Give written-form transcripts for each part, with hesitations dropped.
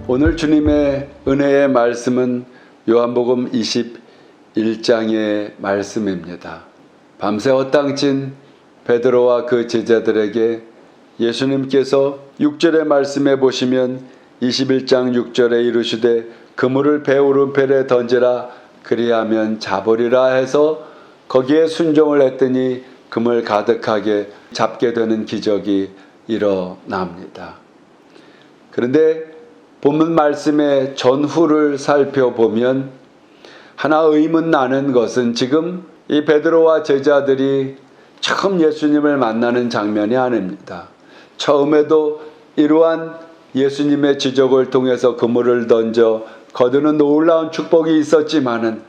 오늘 주님의 은혜의 말씀은 요한복음 21장의 말씀입니다. 밤새 헛당친 베드로와 그 제자들에게 예수님께서 6절의 말씀에 보시면 21장 6절에 이르시되 그물을 배 오른편에 던지라 그리하면 잡으리라 해서 거기에 순종을 했더니 그물 가득하게 잡게 되는 기적이 일어납니다. 그런데 본문 말씀의 전후를 살펴보면 하나 의문 나는 것은 지금 이 베드로와 제자들이 처음 예수님을 만나는 장면이 아닙니다. 처음에도 이러한 예수님의 지적을 통해서 그물을 던져 거두는 놀라운 축복이 있었지만은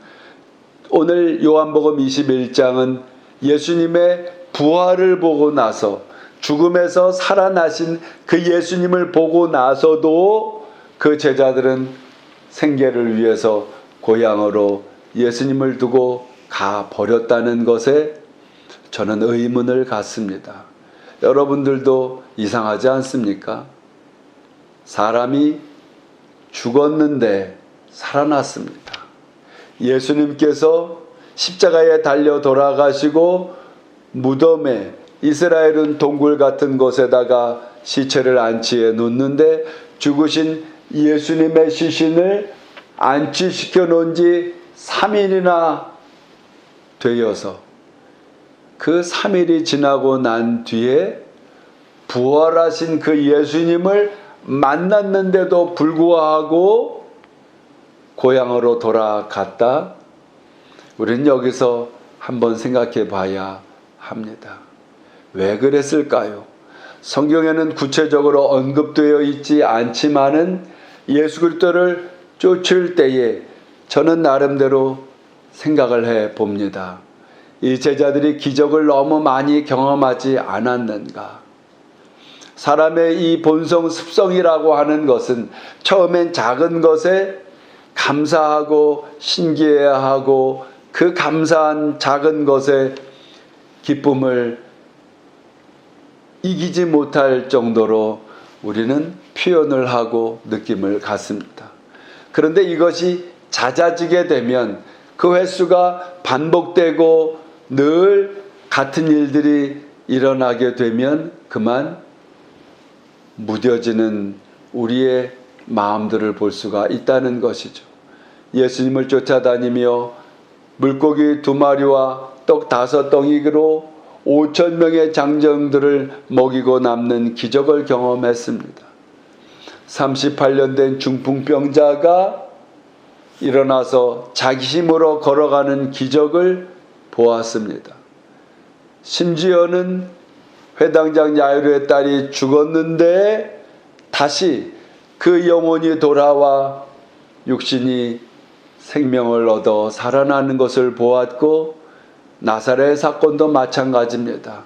오늘 요한복음 21장은 예수님의 부활을 보고 나서 죽음에서 살아나신 그 예수님을 보고 나서도 그 제자들은 생계를 위해서 고향으로 예수님을 두고 가 버렸다는 것에 저는 의문을 갖습니다. 여러분들도 이상하지 않습니까? 사람이 죽었는데 살아났습니다. 예수님께서 십자가에 달려 돌아가시고 무덤에 이스라엘은 동굴 같은 곳에다가 시체를 안치해 놓는데 죽으신 예수님의 시신을 안치시켜 놓은 지 3일이나 되어서 그 3일이 지나고 난 뒤에 부활하신 그 예수님을 만났는데도 불구하고 고향으로 돌아갔다. 우리는 여기서 한번 생각해 봐야 합니다. 왜 그랬을까요? 성경에는 구체적으로 언급되어 있지 않지만은 예수 그리스도를 쫓을 때에 저는 나름대로 생각을 해 봅니다. 이 제자들이 기적을 너무 많이 경험하지 않았는가? 사람의 이 본성 습성이라고 하는 것은 처음엔 작은 것에 감사하고 신기해하고 그 감사한 작은 것에 기쁨을 이기지 못할 정도로 우리는 표현을 하고 느낌을 갖습니다. 그런데 이것이 잦아지게 되면 그 횟수가 반복되고 늘 같은 일들이 일어나게 되면 그만 무뎌지는 우리의 마음들을 볼 수가 있다는 것이죠. 예수님을 쫓아다니며 물고기 2마리와 떡 5덩이로 5,000명의 장정들을 먹이고 남는 기적을 경험했습니다. 38년 된 중풍병자가 일어나서 자기 힘으로 걸어가는 기적을 보았습니다. 심지어는 회당장 야이로의 딸이 죽었는데 다시 그 영혼이 돌아와 육신이 생명을 얻어 살아나는 것을 보았고 나사렛 사건도 마찬가지입니다.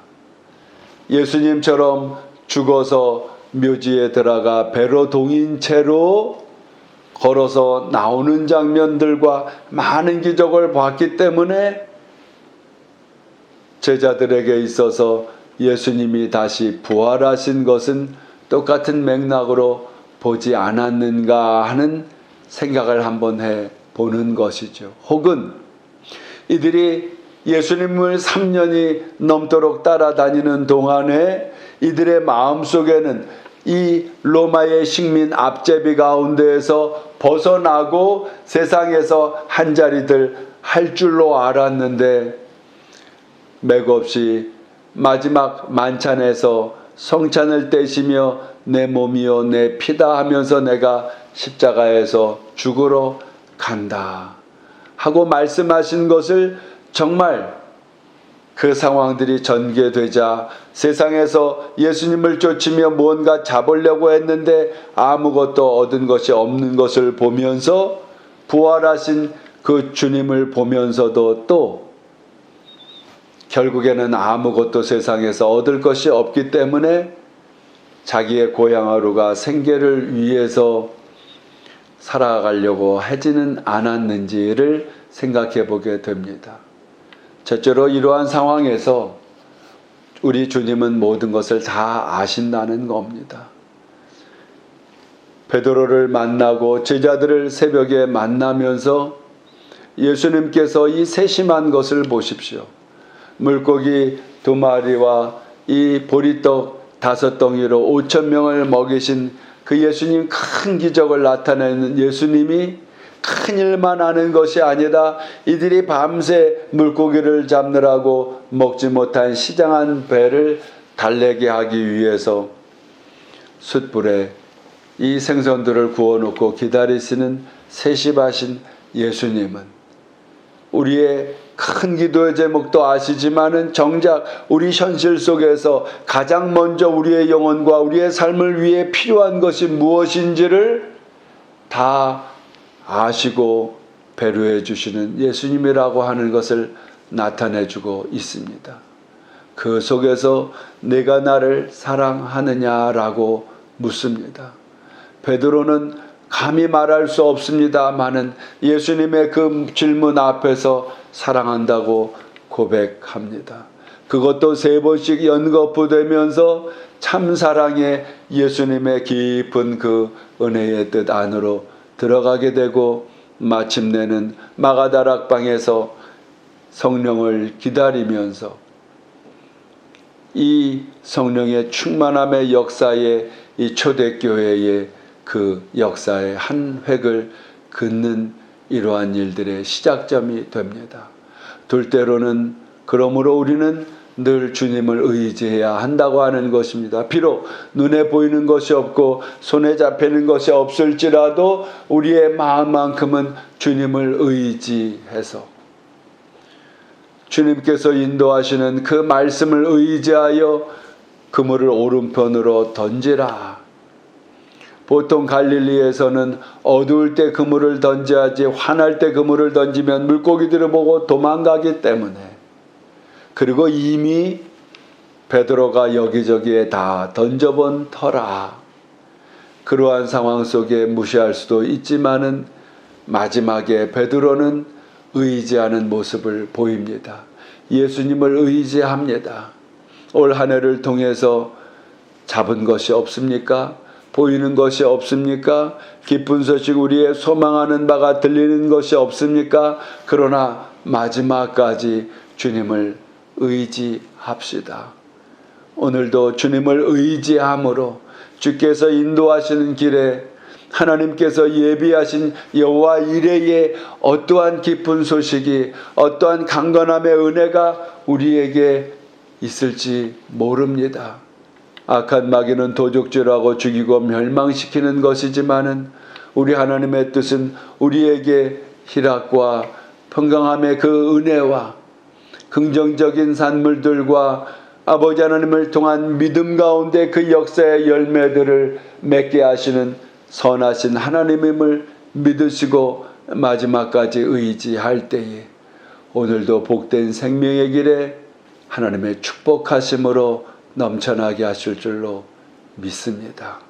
예수님처럼 죽어서 묘지에 들어가 배로 동인 채로 걸어서 나오는 장면들과 많은 기적을 봤기 때문에 제자들에게 있어서 예수님이 다시 부활하신 것은 똑같은 맥락으로 보지 않았는가 하는 생각을 한번 해보는 것이죠. 혹은 이들이 예수님을 3년이 넘도록 따라다니는 동안에 이들의 마음속에는 이 로마의 식민 앞제비 가운데에서 벗어나고 세상에서 한자리들 할 줄로 알았는데 맥없이 마지막 만찬에서 성찬을 떼시며 내 몸이요 내 피다 하면서 내가 십자가에서 죽으러 간다 하고 말씀하신 것을 정말 그 상황들이 전개되자 세상에서 예수님을 쫓으며 무언가 잡으려고 했는데 아무것도 얻은 것이 없는 것을 보면서 부활하신 그 주님을 보면서도 또 결국에는 아무것도 세상에서 얻을 것이 없기 때문에 자기의 고향으로가 생계를 위해서 살아가려고 하지는 않았는지를 생각해 보게 됩니다. 첫째로 이러한 상황에서 우리 주님은 모든 것을 다 아신다는 겁니다. 베드로를 만나고 제자들을 새벽에 만나면서 예수님께서 이 세심한 것을 보십시오. 물고기 2마리와 이 보리떡 5덩이로 5,000명을 먹이신 그 예수님, 큰 기적을 나타내는 예수님이 큰 일만 하는 것이 아니라 이들이 밤새 물고기를 잡느라고 먹지 못한 시장한 배를 달래게 하기 위해서 숯불에 이 생선들을 구워놓고 기다리시는 세심하신 예수님은 우리의 큰 기도의 제목도 아시지만은 정작 우리 현실 속에서 가장 먼저 우리의 영혼과 우리의 삶을 위해 필요한 것이 무엇인지를 다 아시고 배려해 주시는 예수님이라고 하는 것을 나타내 주고 있습니다. 그 속에서 내가 나를 사랑하느냐라고 묻습니다. 베드로는 감히 말할 수 없습니다마는 예수님의 그 질문 앞에서 사랑한다고 고백합니다. 그것도 3번씩 연거푸되면서 참사랑의 예수님의 깊은 그 은혜의 뜻 안으로 들어가게 되고 마침내는 마가다락방에서 성령을 기다리면서 이 성령의 충만함의 역사에 이 초대교회의 그 역사의 한 획을 긋는 이러한 일들의 시작점이 됩니다. 둘째로는 그러므로 우리는 늘 주님을 의지해야 한다고 하는 것입니다. 비록 눈에 보이는 것이 없고 손에 잡히는 것이 없을지라도 우리의 마음만큼은 주님을 의지해서 주님께서 인도하시는 그 말씀을 의지하여 그물을 오른편으로 던지라. 보통 갈릴리에서는 어두울 때 그물을 던져야지 환할 때 그물을 던지면 물고기들을 보고 도망가기 때문에, 그리고 이미 베드로가 여기저기에 다 던져본 터라. 그러한 상황 속에 무시할 수도 있지만은 마지막에 베드로는 의지하는 모습을 보입니다. 예수님을 의지합니다. 올 한 해를 통해서 잡은 것이 없습니까? 보이는 것이 없습니까? 기쁜 소식 우리의 소망하는 바가 들리는 것이 없습니까? 그러나 마지막까지 주님을 의지합시다. 오늘도 주님을 의지함으로 주께서 인도하시는 길에 하나님께서 예비하신 여호와 이레의 어떠한 기쁜 소식이, 어떠한 강건함의 은혜가 우리에게 있을지 모릅니다. 악한 마귀는 도적질하고 죽이고 멸망시키는 것이지만은 우리 하나님의 뜻은 우리에게 희락과 평강함의 그 은혜와 긍정적인 산물들과 아버지 하나님을 통한 믿음 가운데 그 역사의 열매들을 맺게 하시는 선하신 하나님임을 믿으시고 마지막까지 의지할 때에 오늘도 복된 생명의 길에 하나님의 축복하심으로 넘쳐나게 하실 줄로 믿습니다.